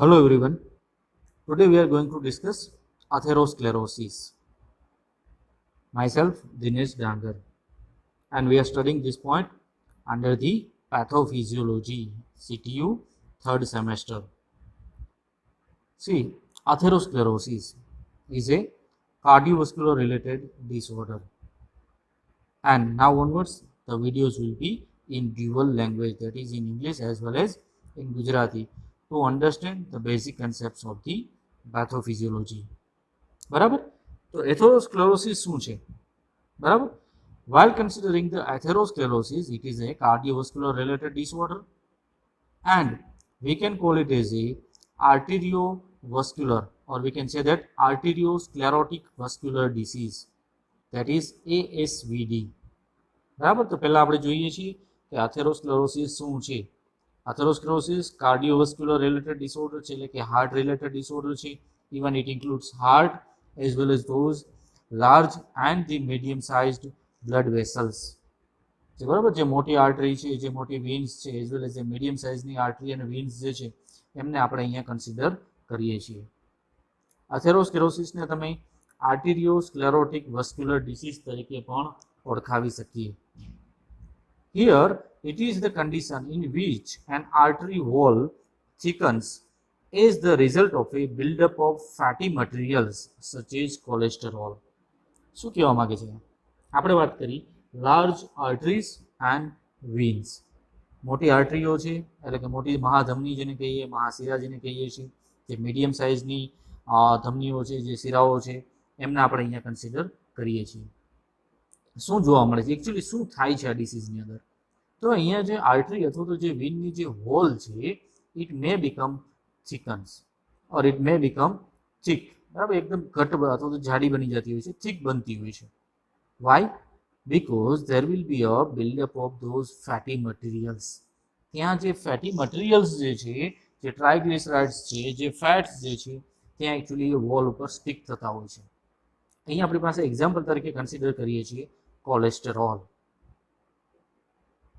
Hello everyone. Today we are going to discuss atherosclerosis. Myself Dinesh Dangar, and we are studying this point under the pathophysiology CTU third semester. See, atherosclerosis is a cardiovascular related disorder, and now onwards the videos will be in dual language, that is in English as well as in Gujarati, to understand the basic concepts of the pathophysiology. બરાબર. તો એથેરોસ્ક્લેરોસિસ શું છે? બરાબર. While considering the atherosclerosis, it is a cardiovascular related disorder, and we can call it as a arteriovascular, or we can say that arteriosclerotic vascular disease, that is ASVD. બરાબર. તો પહેલા આપણે જોઈએ છીએ કે એથેરોસ્ક્લેરોસિસ શું છે. એથેરોસ્ક્લેરોસિસ કાર્ડિયોવાસ્ક્યુલર રિલેટેડ ડિસઓર્ડર છે, એટલે કે હાર્ટ રિલેટેડ ડિસઓર્ડર છે. Even it includes heart as well as those large and the medium sized blood vessels. બરાબર, જે મોટી આર્ટરી છે, જે મોટી વેન્સ છે, એઝ વેલ એઝ મીડિયમ સાઇઝની આર્ટરી અને વેન્સ જે છે એમને આપણે અહીંયા કન્સિડર કરીએ છીએ. એથેરોસ્ક્લેરોસિસને તમે આર્ટેરિયોસ્ક્લેરોટિક વસ્ક્યુલર ડિસીઝ તરીકે પણ ઓળખાવી શકીએ. Here it is the condition in which an artery wall thickens is the result of a buildup of fatty materials such as cholesterol. શું કહેવા માંગે છે? આપણે વાત કરી લાર્જ આર્ટરીઝ એન્ડ વેન્સ. મોટી આર્ટરીઓ છે, એટલે કે મોટી મહાધમની જેને કહીએ, મહાશિરા જેને કહીએ છીએ, જે મીડિયમ સાઇઝની ધમનીઓ છે, જે શિરાઓ છે, એમને આપણે અહીંયા કન્સિડર કરીએ છીએ. શું જોવા મળે છે? એકચ્યુઅલી શું થાય છે આ ડિસીઝની અંદર? તો અહીંયા જે આર્ટરી અથવા તો જે વેનની જે હોલ છે, it may become thickens or it may become thick. બરાબર, એકદમ ઘટ અથવા તો જાડી બની જતી હોય છે, થિક બનતી હોય છે. Why? Because there will be a buildup of those fatty materials. ત્યાં જે ફેટી મટીરિયલ્સ જે છે, જે ટ્રાયગ્લિસરાઇડ્સ છે, જે ફેટ્સ જે છે, ત્યાં એકચ્યુઅલી વોલ ઉપર સ્ટિક થતા હોય છે. અહીંયા આપણી પાસે એક્ઝામ્પલ તરીકે કન્સિડર કરીએ છીએ cholesterol.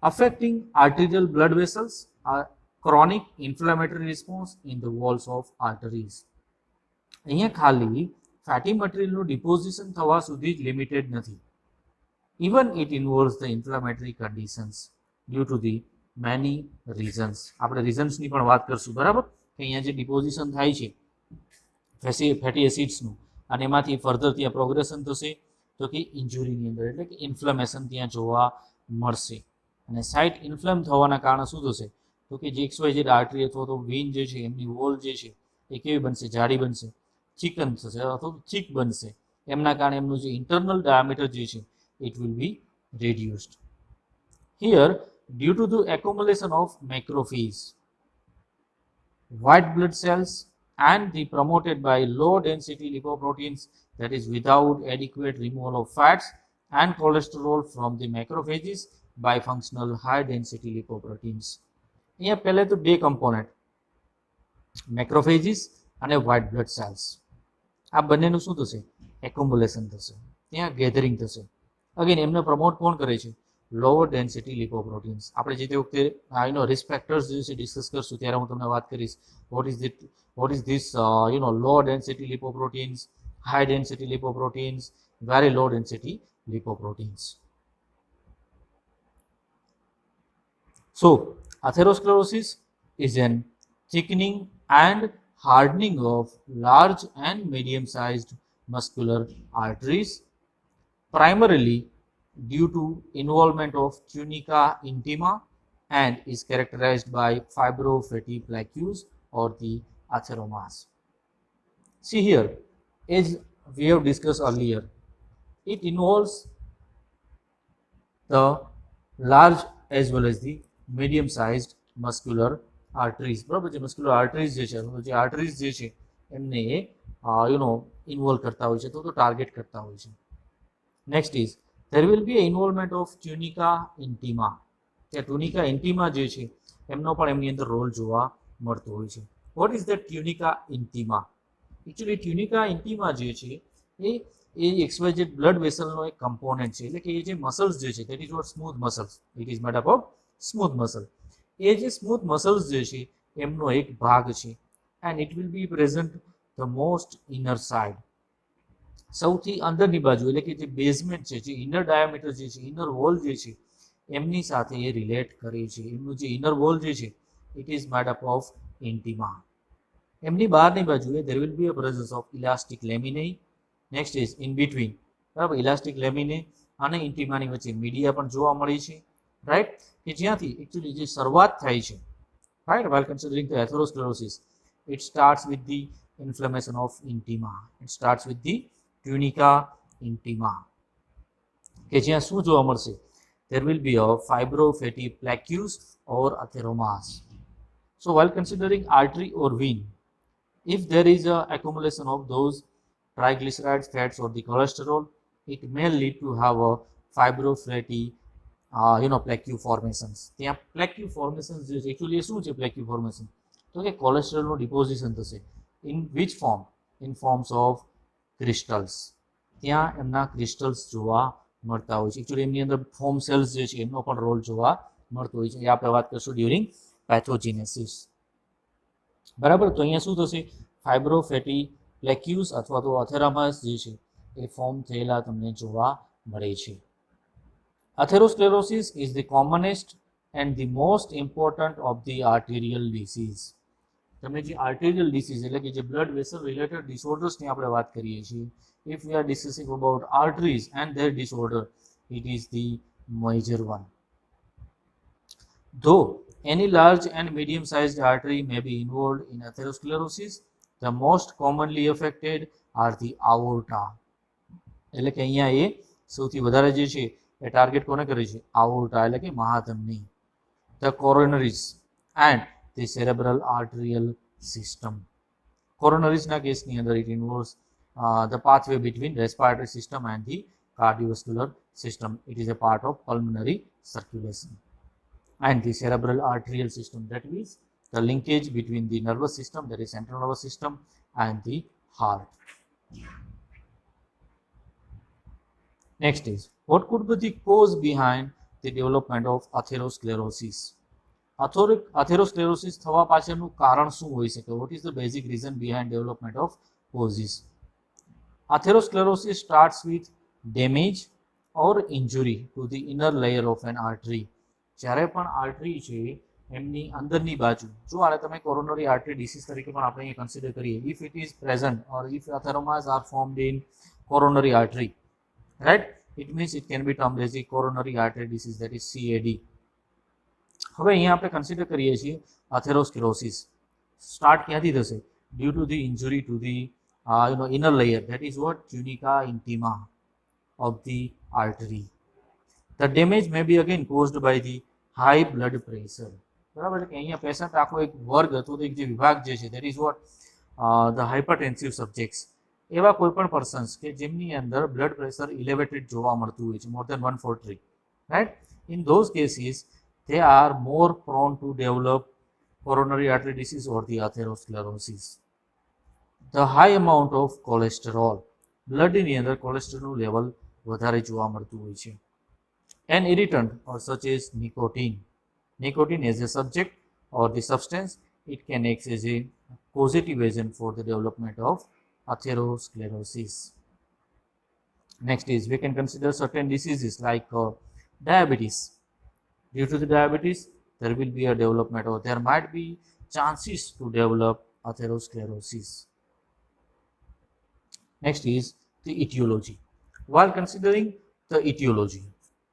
Affecting arterial blood vessels are chronic inflammatory response in the walls of arteries. અહીંયા ખાલી ફેટી મટીરિયલનું ડિપોઝિશન થવા સુધી જ લિમિટેડ નથી. Even it involves the inflammatory conditions due to the many reasons. આપણે રીઝન્સની પણ વાત કરશું, બરાબર, કે અહીંયા જે ડિપોઝિશન થાય છે ફેટી એસિડ્સનું, અને એમાંથી ફર્ધર ત્યાં પ્રોગ્રેશન થશે તો કે ઇન્જુરીની અંદર, એટલે કે ઇન્ફ્લેમેશન ત્યાં જોવા મળશે. અને સાઇટ ઇન્ફ્લેમ થવાના કારણે શું થશે? તો કે જે XYZ આર્ટરી અથવા તો વેન જે છે એમની વોલ જે છે એ કેવી બનશે? જાડી બનશે, થિકન થશે અથવા તો થિક બનશે. એમના કારણે એમનું જે ઇન્ટરનલ ડાયામીટર જે છે it will be reduced. Here, due to the accumulation of macrophages, white blood cells, and the promoted by low density lipoproteins, that is without adequate removal of fats and cholesterol from the macrophages by functional high density lipoproteins. અહીંયા પહેલે તો બે component, મેક્રોફેજીસ અને white blood cells, આ બંનેનું શું થશે? Accumulation થશે, ત્યાં ગેધરિંગ થશે. અગેન એમને પ્રમોટ કોણ કરે છે? Lower density lipoproteins. આપણે જે તે વખતે રિસ્ક ફેક્ટર્સ જે છે ડિસ્કસ કરશું ત્યારે હું તમને વાત કરીશ what is this low density lipoproteins, high density lipoproteins, very low density lipoproteins. So, atherosclerosis is an thickening and hardening of large and medium-sized muscular arteries, primarily due to involvement of tunica intima, and is characterized by fibrofatty plaques or the atheromas. See here, as we have discussed earlier, it involves the large as well as the medium sized muscular arteries. બરાબર, જે muscular arteries જે છે, જે arteries જે છે એમને involve કરતા હોય છે, તો ટાર્ગેટ કરતા હોય છે. Next is there will be involvement of tunica intima. તે ટ્યુનિકા ઇન્ટિમા જે છે એમનો પણ એમની અંદર રોલ જોવા મળતો હોય છે. What is the tunica intima? Actually tunica intima જે છે એ XYZ બ્લડ વેસલનો એક કમ્પોનન્ટ છે, એટલે કે એ જે મસલ્સ જે છે, that is what smooth muscles, it is made up of smooth muscle. એ જે સ્મૂથ મસલ્સ જે છે એમનો એક ભાગ છે, and it will be present the most inner side. સૌથી અંદરની બાજુ એટલે કે જે બેઝમેન્ટ છે, જે ઇનર ડાયામીટર જે છે, ઇનર વોલ જે છે, એમની સાથે એ રિલેટ કરે છે. એમનું જે ઇનર વોલ જે છે, it is made up of intima. એમની બહારની બાજુએ there will be a presence of elastic laminae. Next is in between, બરાબર, ઇલાસ્ટિક લેમિને અને ઇન્ટિમાની વચ્ચે મીડિયા પણ જોવા મળી છે, રાઈટ, કે જ્યાંથી એકચ્યુઅલી જે શરૂઆત થાય છે, right, while considering the atherosclerosis, it starts with the inflammation of intima. It starts with the tunica intima, કે જ્યાં શું જોવા મળશે? There will be a fibrofatty plaques or atheromas. So while considering artery or vein, if there is a accumulation of those triglycerides, fats or the cholesterol, it may lead to have a fibrofatty plaque formations. ત્યાં plaque formations જે છે, actually શું છે plaque formation? તો કે કોલેસ્ટ્રોલનું deposition થશે. in which form? in forms of crystals. ત્યાં એમના ક્રિસ્ટલ્સ જોવા મળતા હોય છે. એકચ્યુઅલી એમની અંદર ફોર્મ સેલ્સ જે છે એમનો પણ રોલ જોવા મળતો હોય છે. એ આપણે વાત કરશું ડ્યુરિંગ પેથોજીનેસિસ, બરાબર. તો અહીંયા શું થશે? ફાઇબ્રોફેટી પ્લેક્યુસ અથવા તો અથેરામાસ જે છે એ ફોર્મ થયેલા તમને જોવા મળે છે. Atherosclerosis is the commonest and the most important of the arterial disease. તમે જે આર્ટેરિયલ ડિસીઝ એટલે કે જે બ્લડ વેસલ રિલેટેડ ડિસઓર્ડર્સની આપણે વાત કરીએ છીએ, if we are discussing about arteries and their disorder, it is the major one. Though any large and medium sized artery may be involved in atherosclerosis, the most commonly affected are the aorta. એટલે કે અહીંયા એ સૌથી વધારે જે છે એ target કોને કરે છે? આઓર્ટા એટલે કે મહાધમની. the coronaries and the cerebral arterial system. કોરોનરીઝના કેસની અંદર it involves the pathway between respiratory system and the cardiovascular system. It is a part of pulmonary circulation. And the cerebral arterial system, that means the linkage between the nervous system, that is central nervous system, and the heart. Next is, what could be the cause behind the development of atherosclerosis? Atherosclerosis થવા પાછળનું કારણ શું હોઈ શકે? What is the basic reason behind development of causes? Atherosclerosis starts with damage or injury to the inner layer of an artery. જ્યારે પણ artery છે એમની અંદરની બાજુ, જો આને તમે કોરોનરી આર્ટરી ડિસીઝ તરીકે પણ આપણે અહીંયા કન્સિડર કરીએ, if it is present or if atheromas are formed in coronary artery, right, it means it can be termed as a coronary artery disease, that is CAD. હવે અહીંયા આપણે consider કરીએ છીએ atherosclerosis સ્ટાર્ટ ક્યાંથી થશે? Due to the injury to the inner layer, that is what? tunica intima of the artery. The damage may be again caused by the high blood pressure. બરાબર, એટલે કે અહીંયા પેશન્ટ આખો એક વર્ગ હતો, એક જે વિભાગ જે છે, that is what? the hypertensive subjects. એવા કોઈ પણ પર્સન્સ કે જેમની અંદર બ્લડ પ્રેશર ઇલેવેટેડ જોવા મળતું હોય છે, more than 140, right? in those cases they are more prone to develop coronary artery disease or the atherosclerosis. The high amount of cholesterol, બ્લડની અંદર કોલેસ્ટ્રોલનું લેવલ વધારે જોવા મળતું હોય છે. An irritant or such as nicotine. Nicotine as a subject or the substance, it can act as a causative agent for the development of atherosclerosis. Next is, we can consider certain diseases like diabetes. Due to the diabetes, there will be a development or there might be chances to develop atherosclerosis. Next is the etiology. While considering the etiology,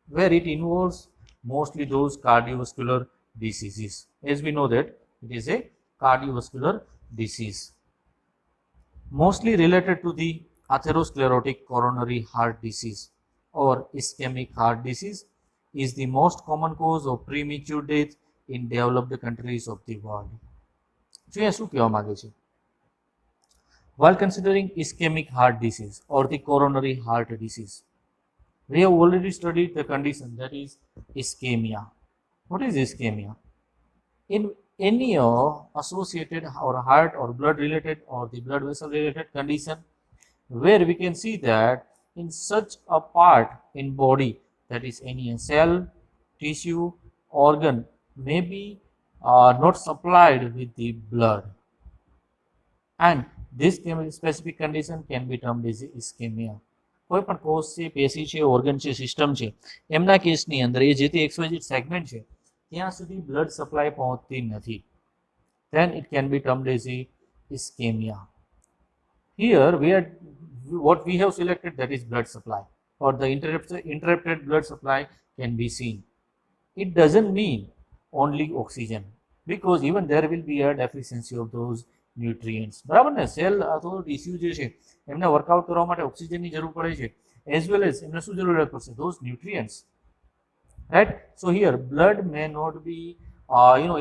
where it involves mostly those cardiovascular diseases, as we know that it is a cardiovascular disease, mostly related to the atherosclerotic coronary heart disease or ischemic heart disease, is the most common cause of premature death in developed countries of the world. જો એ શું કહેવા માંગે છે? While considering ischemic heart disease or the coronary heart disease, we have already studied the condition, that is ischemia. What is ischemia? In any associated or heart or blood related or the blood vessel related condition where we can see that in such a part in body, that is any cell, tissue, organ may be not supplied with the blood. and this specific condition can be termed as ischemia. કોઈ પણ કોષ છે, પેશી છે, organ છે, system છે, એમના કેસની અંદર એ જે તે XYZ સેગમેન્ટ છે ત્યાં સુધી બ્લડ સપ્લાય પહોંચતી નથી, then it can be termed as ischemia. Here we are what we have selected, that is blood supply, or the interrupted blood supply can be seen. It doesn't mean only oxygen, because even there will be a deficiency of those nutrients. બરાબર ને? Cell અથવા tissue જે છે એમને workout કરવા માટે ઓક્સિજનની જરૂર પડે છે, as well as એમને શું જરૂરિયાત પડશે? those nutrients, right? So here blood may not be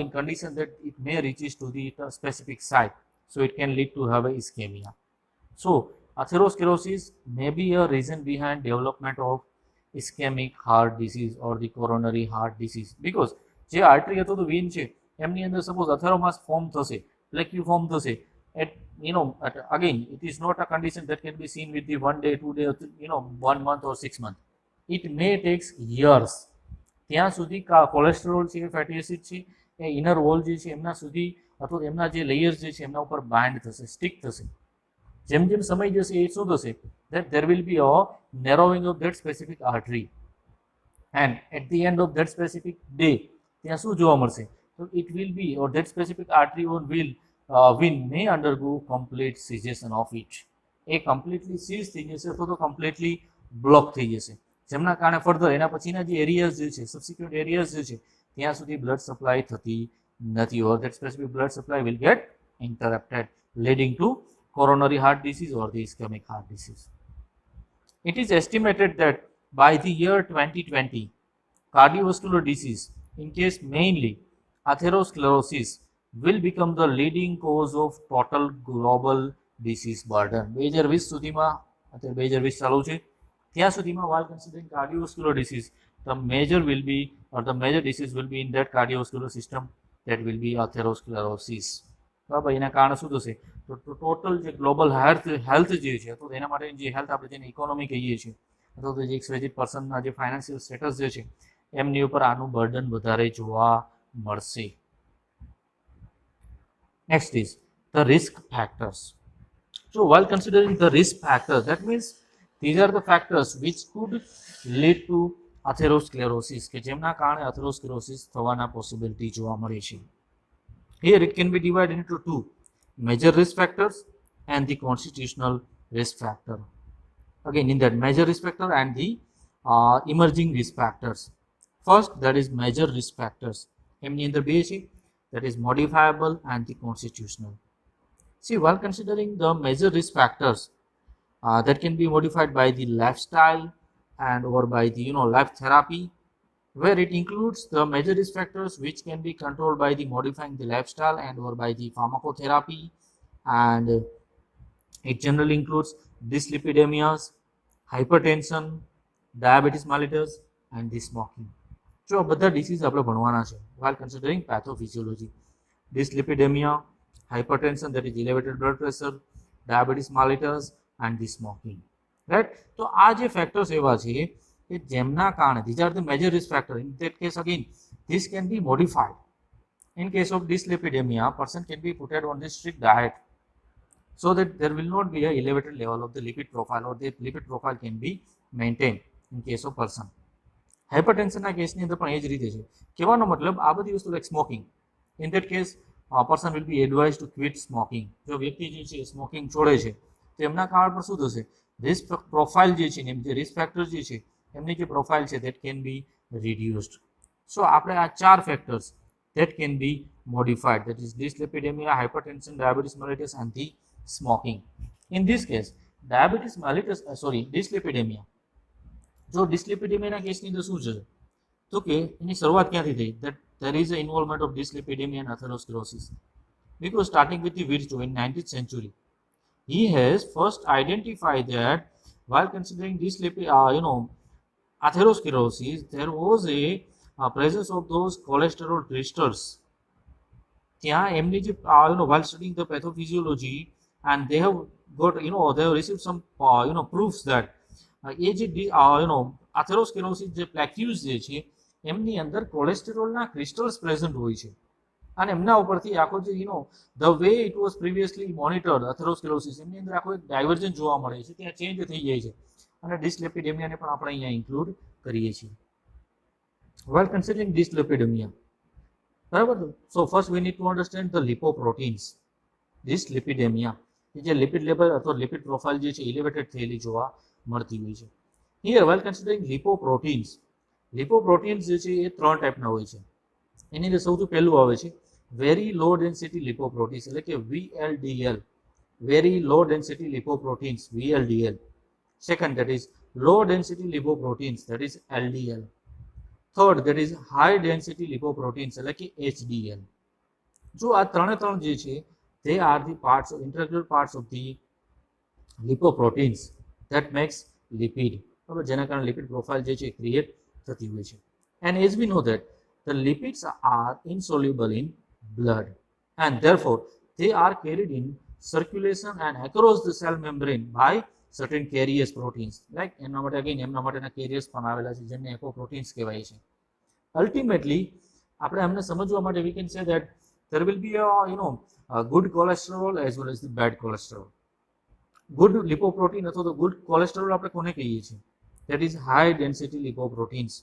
in condition that it may reaches to the specific site, so it can lead to have a ischemia. So atherosclerosis may be a reason behind development of ischemic heart disease or the coronary heart disease, because જે artery હતો તો van છે એમની અંદર suppose અથેરોમાસ form થશે, પ્લેક્યુ form થશે, again it is not a condition that can be seen with the 1 day 2 day, 1 month or 6 months. It may take years. ત્યાં સુધી કોલેસ્ટ્રોલ છે, ફેટી એસિડ છે, એ ઇનર વોલ જે છે એમના સુધી અથવા એમના જે લેયર્સ જે છે એમના ઉપર બાઇન્ડ થશે, સ્ટિક થશે. જેમ જેમ સમય જશે એ શું થશે? that there will be a narrowing of that specific artery, and at the end of that specific day ત્યાં શું જોવા મળશે? So it will be, or that specific artery will may undergo complete cessation of it. A completely seize થઈ જશે અથવા તો completely block થઈ જશે, જેમના કારણે ફર્ધર એના પછીના જે એરિયાઝ જે છે, સબસિક્વન્ટ એરિયાઝ જે છે ત્યાં સુધી બ્લડ સપ્લાય થતી નથી, or that specific blood supply will get interrupted, leading to coronary heart disease or the ischemic heart disease. It is estimated that by the year 2020, cardiovascular disease, in case mainly atherosclerosis, will become the leading cause of total global disease burden. 2020 સુધીમાં, અત્યારે 2020 ચાલુ છે, ત્યાં સુધીમાં while considering cardiovascular disease, the major disease will be in that cardiovascular system, that will be atherosclerosis. બરાબર? એના કારણે શું થશે? તો ટોટલ જે ગ્લોબલ હેલ્થ જે છે, તો એના માટે જે હેલ્થ આપણે જેને ઇકોનોમી કહીએ છીએ, અથવા તો જે XYZ પર્સનના જે ફાઇનાન્શિયલ સ્ટેટસ જે છે એમની ઉપર આનું બર્ડન વધારે જોવા મળશે. Next is the risk factors. So while considering the risk factors, that means these are the factors which could lead to atherosclerosis, કે જેમના કારણે atherosclerosis થવાના પોસિબિલિટી જોવા મળે છે. Here it can be divided into two: major risk factors and the constitutional risk factor. Again, in that major risk factor and the emerging risk factors. First, that is major risk factors. એમની અંદર બે છે, that is modifiable and the constitutional. See, while considering the major risk factors that can be modified by the lifestyle and or by the life therapy, where it includes the major risk factors which can be controlled by the modifying the lifestyle and or by the pharmacotherapy, and it generally includes dyslipidemias, hypertension, diabetes mellitus and the smoking. જો આ બધા disease આપણે ભણવાના છે while considering pathophysiology. Dyslipidemia, hypertension, that is elevated blood pressure, diabetes mellitus and the smoking, right? તો આ જે factors એવા છે કે જેમના કારણે these are the major risk factor. In that case again this can be modified. In case of dyslipidemia, person can be put on this strict diet so that there will not be a elevated level of the lipid profile, or the lipid profile can be maintained in case of person. હાઇપરટેન્શનના કેસની અંદર પણ એ જ રીતે છે. કહેવાનો મતલબ આ બધી વસ્તુ like smoking, in that case person will be advise to quit smoking. જો વ્યક્તિ જે છે સ્મોકિંગ છોડે છે તો એમના કારણ પર શું થશે? રિસ્ક પ્રોફાઇલ જે છે, એમ જે રિસ્ક ફેક્ટર જે છે એમની જે પ્રોફાઇલ છે દેટ કેન બી રિડ્યુસ્ડ. સો આપણે આ ચાર factors that can be modified, that is dyslipidemia, hypertension, diabetes mellitus and the smoking. In this case diabetes mellitus dyslipidemia, જો ડિસ્લિપિડેમિયાના કેસની અંદર શું છે તો કે એની શરૂઆત ક્યાંથી થઈ? that there is an involvement of dyslipidemia and atherosclerosis, because starting with the Virchow in 19th century, he has first identified that while considering atherosclerosis, there was a presence of those cholesterol crystals. ત્યાં એમની જે while studying the pathophysiology, and they have got they have received some proofs that એ જે atherosclerosis જે પ્લેક્યુઝ જે છે એમની અંદર કોલેસ્ટેરોલના crystals present હોય છે, અને એમના ઉપરથી આખો જે the way it was previously monitored atherosclerosis એમની અંદર આખો એક ડાયવર્જન જોવા મળે છે, ત્યાં ચેન્જ થઈ જાય છે. અને ડિસલિપિડેમિયાને પણ આપણે અહીંયા ઇન્ક્લુડ કરીએ છીએ. while considering dyslipidemia, બરાબર. So first we need to understand the lipoproteins. Dyslipidemia કે જે લિપિડ લેવલ અથવા લિપિડ પ્રોફાઇલ જે છે ઇલેવેટેડ થયેલી જોવા મળતી હોય છે. Here while considering lipoproteins, lipoproteins જે છે એ 3 ટાઈપના હોય છે. એની અંદર સૌથી પહેલું આવે છે વેરી લો ડેન્સિટી લિપોપ્રોટીન્સ એટલે કે VLDL, very low density lipoproteins VLDL. Second that is low density lipoproteins, that is LDL. Third that is high density lipoproteins એટલે કે HDL. જો આ ત્રણે ત્રણ જે છે they are the parts of integral parts of the lipoproteins that makes lipid, બરાબર, જેના કારણે લિપિડ પ્રોફાઇલ જે છે ક્રિએટ થતી હોય છે. and as we know that the lipids are insoluble in blood and therefore they are carried in circulation and across the cell membrane by certain carriers proteins, like એમના માટે again એમના માટેના carriers પણ આવેલા છે જેને એપોપ્રોટીન્સ કહેવાય છે. ultimately આપણે એમને સમજવા માટે we can say that there will be a good cholesterol as well as the bad cholesterol. good lipoprotein અથવા તો good cholesterol આપણે કોને કહીએ છીએ? that is high density lipoproteins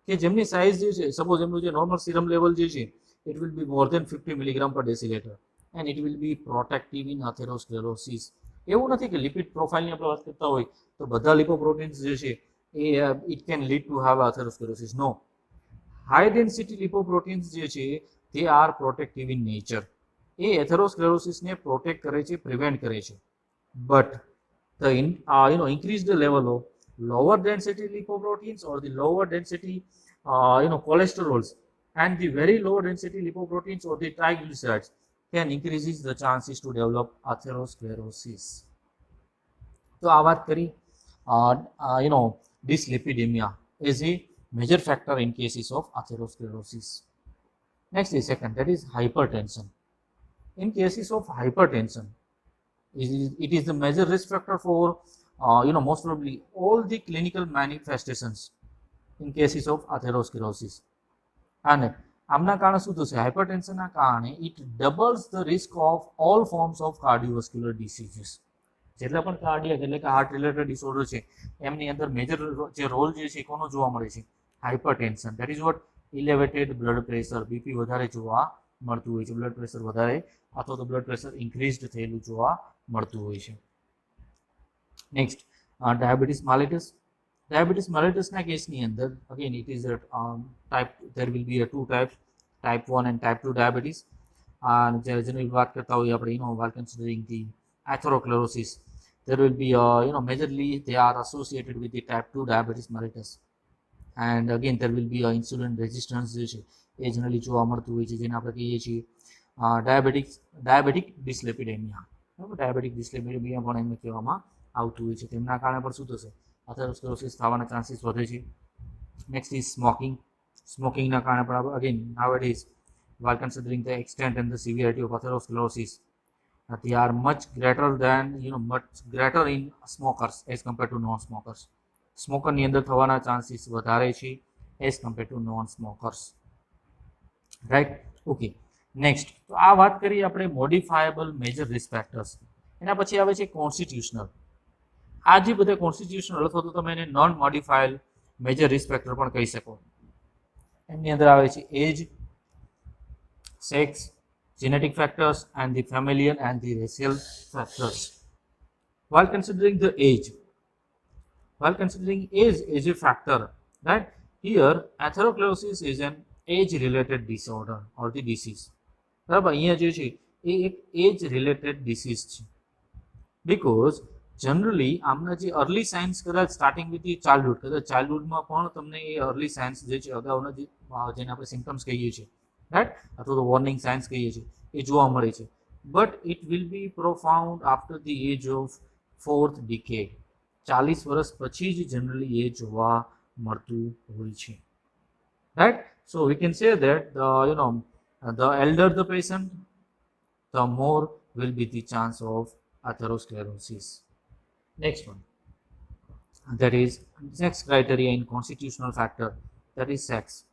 કે જેમની સાઇઝ જે છે સપોઝ એમનું જે નોર્મલ સીરમ લેવલ જે છે it will be more than 50 milligram per deciliter and it will be protective in atherosclerosis. એવું નથી કે લિપિડ પ્રોફાઇલની આપણે વાત કરતા હોય તો બધા લિપોપ્રોટીન્સ જે છે એ it can lead to have atherosclerosis. No, high density lipoproteins જે છે તે આર પ્રોટેક્ટિવ ઇન નેચર. એ એથેરોસ્ક્લેરોસિસને પ્રોટેક્ટ કરે છે, પ્રિવેન્ટ કરે છે. But the increase the level of lower density lipoproteins or the lower density cholesterols and the very low density lipoproteins or the triglycerides can increases the chances to develop atherosclerosis. તો આ વાત કરી dyslipidemia is a major factor in cases of atherosclerosis. Next is second, that is hypertension. In cases of hypertension, it is the major risk factor for most probably all the clinical manifestations in cases of atherosclerosis. અને આમના કારણે શું થશે? હાઇપરટેન્શનના કારણે it doubles the risk of all forms of cardiovascular diseases. જેટલા પણ cardiac એટલે કે હાર્ટ રિલેટેડ ડિસઓર્ડર છે એમની અંદર મેજર જે રોલ જે છે કોનો જોવા મળે છે? Hypertension. That is what elevated blood pressure, BP વધારે જોવા મળતું હોય છે, બ્લડ પ્રેશર વધારે અથવા તો બ્લડ પ્રેશર ઇન્ક્રીઝડ થયેલું જોવા મળતું હોય છે. Next, diabetes mellitus. ડાયાબિટીસ મેલિટસના કેસની અંદર again it is type, there will be two types, type 1 and type 2 diabetes. જેની વાત કરતા હોઈએ આપણે while considering the atherosclerosis, there will be majorly they are associated with the type 2 diabetes mellitus. And again there will be insulin resistance જે છે એ generally જોવા મળતું હોય છે, જેને આપણે કહીએ છીએ ડાયાબિટિક ડિસ્લિપિડેમિયા. બરાબર, ડાયાબિટિક ડિસ્લિપિડેમિયા પણ એમને કહેવામાં આવતું હોય છે. તેમના કારણે પણ શું થશે? એથેરોસ્ક્લેરોસિસ થવાના ચાન્સીસ વધે છે. Next is smoking. સ્મોકિંગના કારણે પણ again nowadays while considering the extent and the severity of atherosclerosis, they are much greater than much greater in smokers as compared to non-smokers. Smoker ની અંદર થવાના ચાન્સીસ વધારે છે as compared to non-smokers. Right, okay. Next, તો આ વાત કરી આપણે મોડિફાયેબલ મેજર રિસ્ક ફેક્ટર્સ. એના પછી આવે છે કોન્સ્ટિટ્યુશનલ. આ જે બધા કોન્સ્ટિટ્યુશનલ અથવા તો તમે એને non modifiable major risk factor પણ કહી શકો. એમની અંદર આવે છે એજ, sex, genetic factors and the familial and the racial factors. While considering the age as a factor, right, here atherosclerosis is an age related disorder or the disease. બરાબર, અહીંયા જે છે એ એક એજ રિલેટેડ ડિસીઝ છે. બીકોઝ જનરલી આમના જે early science કદાચ starting with the childhood, કદાચ ચાઇલ્ડહુડમાં પણ તમને એ અર્લી સાઇન્સ જે છે અગાઉના જેને આપણે સિમ્પટમ્સ કહીએ છીએ, રાઈટ, અથવા તો વોર્નિંગ સાઇન્સ કહીએ છીએ, એ જોવા મળે છે. But it will be profound after the age of 4th decade. 40 વર્ષ પછી જ જનરલી એ જોવા મળતું હોય છે. Right, so we can say that the elder the patient, the more will be the chance of atherosclerosis. Next one, that is next criteria in constitutional factor, that is sex.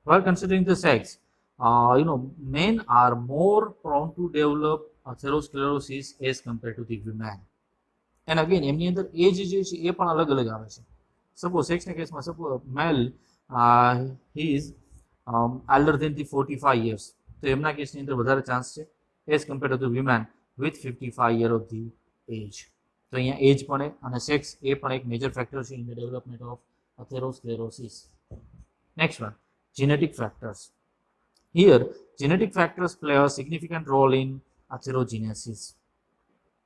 While considering the sex, men are more prone to develop atherosclerosis as compared to the women. And again એમની અંદર એજ જે છે એ પણ અલગ અલગ આવે છે. Suppose સેક્સના કેસમાં suppose male he is elder than the 45 years, તો એમના કેસની અંદર વધારે ચાન્સ છે as compared to women with 55 year of the એજ. તો અહીંયા એજ પણ અને સેક્સ એ પણ એક મેજર ફેક્ટર છે in the development of atherosclerosis. Next one, genetic factors. Here, genetic factors play a significant role in atherogenesis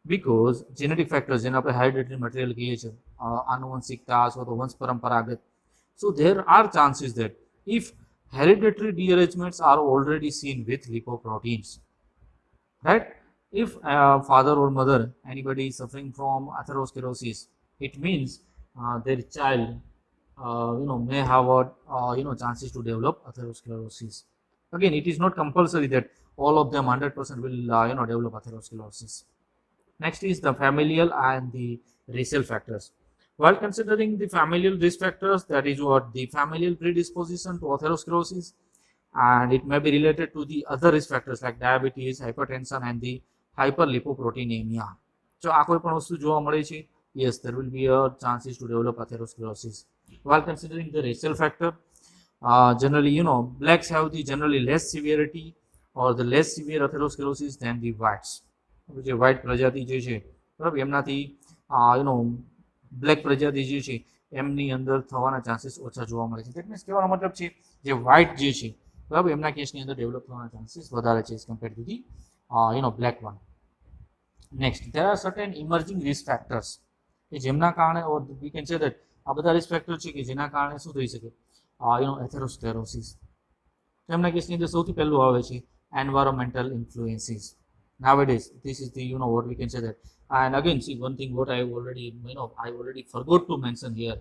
because genetic factors જેને આપણે hereditary material કહીએ છીએ, આનુવંશિકતા અથવા તો વંશ પરંપરાગત. So there are chances that if hereditary dearrangements are already seen with lipoproteins, right? If father or mother, anybody is suffering from atherosclerosis, it means their child may have chances to develop atherosclerosis. Again, it is not compulsory that all of them 100% will develop atherosclerosis. Next is the familial and the racial factors. While considering the familial risk factors, that is what the familial predisposition to atherosclerosis, and it may be related to the other risk factors like diabetes, hypertension and the hyperlipoproteinemia. So આ કોઈ પણ વસ્તુ જોવા મળે છે, yes, there will be a chances to develop atherosclerosis. While considering the racial factor, generally blacks have the generally less severity or the less severe atherosclerosis than the whites. જે white પ્રજાતિ જે છે બરાબર એમનાથી બ્લેક પ્રજાતિ જે છે એમની અંદર થવાના ચાન્સીસ ઓછા જોવા મળે છે. દેટ મીન્સ કહેવાનો મતલબ છે જે વ્હાઇટ જે છે બરાબર એમના કેસની અંદર ડેવલપ થવાના ચાન્સીસ વધારે છે as compare to the black one. Next, there are certain emerging risk factors કે જેમના કારણે or we can say that આ બધા risk factors છે કે જેના કારણે શું થઈ શકે atherosclerosis. એમના કેસની અંદર સૌથી પહેલું આવે છે environmental influences. Nowadays this is the what we can say that. And again, see, one thing what I already forgot to mention here,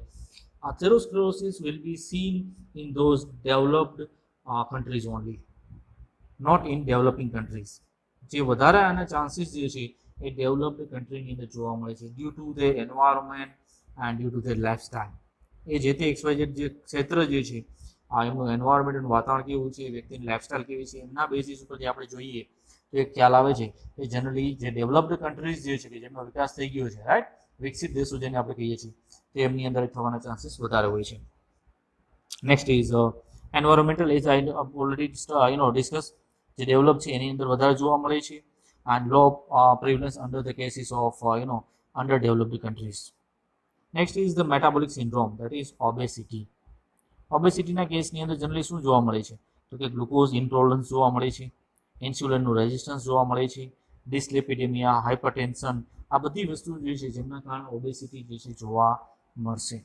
atherosclerosis will be seen in those developed countries only, not in developing countries. જે વધારે આના chances જે છે એ developed કન્ટ્રીની અંદર જોવા મળે છે due to the environment and due to the lifestyle. એ જે તે XYZ જે ક્ષેત્ર જે છે એમનું એન્વાયરમેન્ટ એનું વાતાવરણ કેવું છે, વ્યક્તિની લાઇફસ્ટાઇલ કેવી છે, એમના બેઝિસ ઉપર જે આપણે જોઈએ તો એક ખ્યાલ આવે છે કે જનરલી જે ડેવલપ્ડ કન્ટ્રીઝ જે છે કે જેમનો વિકાસ થઈ ગયો છે, રાઈટ, વિકસિત દેશો જેને આપણે કહીએ છીએ, તે એમની અંદર થવાના ચાન્સીસ વધારે હોય છે. Next is environmental, as I already discuss, જે ડેવલપ છે એની અંદર વધારે જોવા મળે છે and low prevalence under the cases of under developed countries. Next is the metabolic syndrome, that is obesity. ઓબેસિટીના કેસની અંદર જનરલી શું જોવા મળે છે તો કે ગ્લુકોઝ ઇન્ટોલરન્સ જોવા મળે છે, ઇન્સ્યુલિનનું રેઝિસ્ટન્સ જોવા મળે છે, ડિસ્લિપિડેમિયા, હાઇપરટેન્શન, આ બધી વસ્તુ જે છે જેમના કારણે ઓબેસિટી જે છે જોવા મળશે.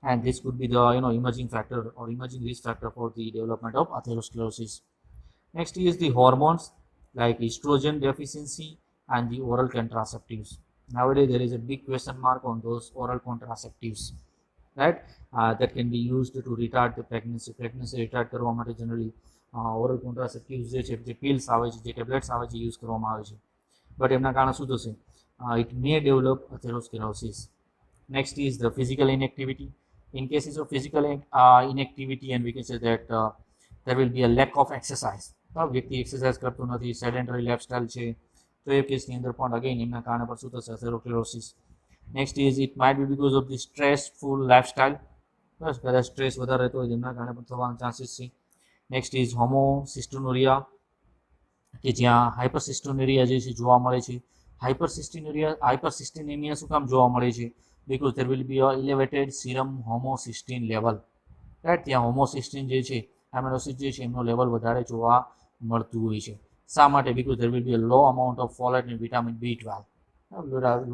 And this could be the emerging factor or emerging risk factor for the development of atherosclerosis. Next is the hormones like estrogen deficiency and the oral contraceptives. Nowadays there is a big question mark on those oral contraceptives, right? That can be used to retard the pregnancy retard કરવા માટે generally oral કોન્ટ્રાસેપ્ટિવ્સ જે છે, જે pills આવે છે, જે tablets આવે છે, યુઝ કરવામાં આવે છે. બટ એમના કારણે શું થશે, it may develop atherosclerosis. Next is the physical inactivity. In cases of physical inactivity, and we can say that there will be a lack of exercise. વ્યક્તિ એક્સરસાઇઝ કરતું નથી, સેડેન્ટરી લાઇફસ્ટાઇલ છે, તો એ કેસની અંદર પણ અગેન એમના કારણે પણ શું થશે atherosclerosis. Next is it might be because of the stressful lifestyle, બસ કદાચ સ્ટ્રેસ વધારે રહેતો હોય જેમના કારણે પણ થવાના ચાન્સીસ છે. નેક્સ્ટ ઇઝ હોમોસિસ્ટોનુરિયા કે જ્યાં હાઇપરસિસ્ટોનેરિયા જે છે જોવા મળે છે. હાઇપરસિસ્ટિનેમિયા શું કામ જોવા મળે છે, because there will be a elevated serum homocysteine level, right? ત્યાં હોમોસિસ્ટીન જે છે એમિનો એસિડ જે છે એમનો લેવલ વધારે જોવા મળતું હોય છે. શા માટે? because there will be a low amount of folate and vitamin B12,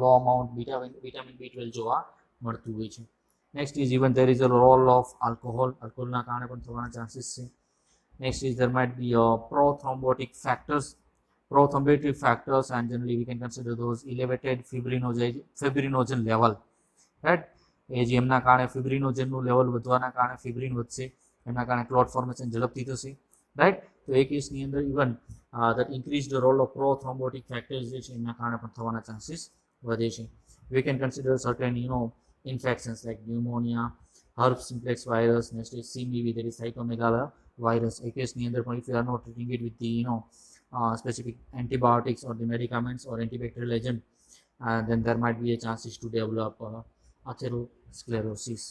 low amount vitamin B12 જોવા મળતું હોય છે. Next is even there is a role of alcohol, આલ્કોહોલના કારણે પણ થવાના ચાન્સીસ છે. Next is there might be prothrombotic factors, and generally we can consider those elevated fibrinogen level, right? એ જે એમના કારણે ફિબ્રિનોજનનું લેવલ વધવાના કારણે ફિબ્રિન વધશે, એમના કારણે ક્લોટ ફોર્મેશન ઝડપથી થશે, રાઈટ. તો એ કેસની અંદર even that increase the role of prothrombotic factors જે છે એમના કારણે પણ થવાના ચાન્સીસ વધે છે. We can consider certain infections like pneumonia, herpes simplex virus, next is CMV, that is cytomegalovirus, virus એ કેસની અંદર પણ if you are not treating it with the specific antibiotics or the medicaments or antibacterial agent, then there might be a chances to develop atherosclerosis.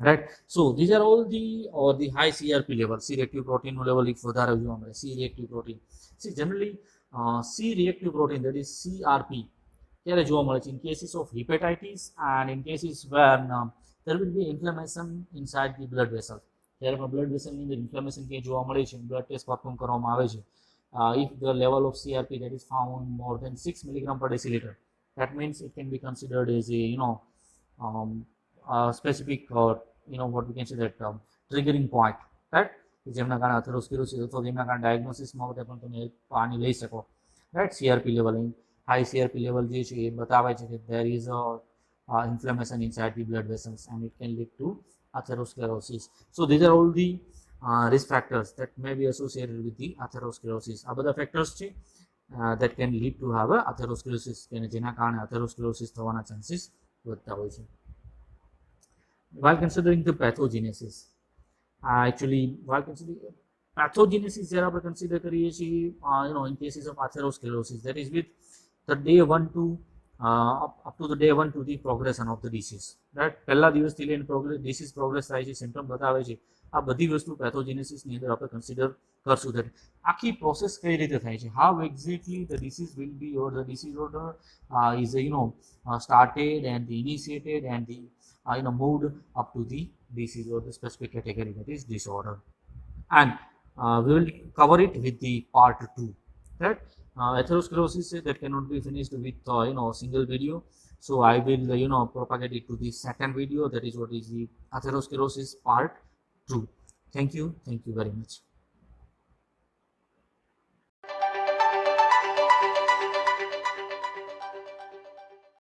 Right, so these are all the high CRP level, C reactive protein level if વધારે જોવા મળે. C reactive protein, see generally C reactive protein, that is CRP, ક્યારે જોવા મળે છે? In cases of hepatitis and in cases where there will be inflammation inside the blood vessel. જ્યારે પણ blood vessel ની અંદર inflammation ક્યાં જોવા મળે છે, blood test perform કરવામાં આવે છે, if the level of CRP that is found more than 6 milligram per deciliter, that means it can be considered as a specific what we can say that triggering point, right? જેમના કારણે atherosclerosis અથવા જેમના કારણે ડાયગ્નોસિસમાં માટે પણ તમે આની લઈ શકો, right? CRP level, high CRP level જે છે એ બતાવે છે કે there is a inflammation inside the blood vessels and it can lead to atherosclerosis. So these are all the risk factors that may be associated with the atherosclerosis. આ બધા factors છે that can lead to have a atherosclerosis, જેના કારણે atherosclerosis થવાના chances વધતા હોય છે. While considering the pathogenesis, actually while considering pathogenesis જ્યારે આપણે consider કરીએ છીએ in cases of atherosclerosis, that is with the day 1 to up to the day 1 to the progression of the disease, right? પહેલા દિવસથી લઈને disease progress થાય છે, symptom બતાવે છે, આ બધી વસ્તુ pathogenesis ની અંદર આપણે consider કરશું. that આખી process કઈ રીતે થાય છે, how exactly the disease will be or the disease order is started and initiated and the moved up to the disease or the specific category, that is disorder. And we will cover it with the part 2, right? Atherosclerosis that cannot be finished with a single video, so I will propagate it to the second video, that is what is the atherosclerosis part 2. Thank you very much.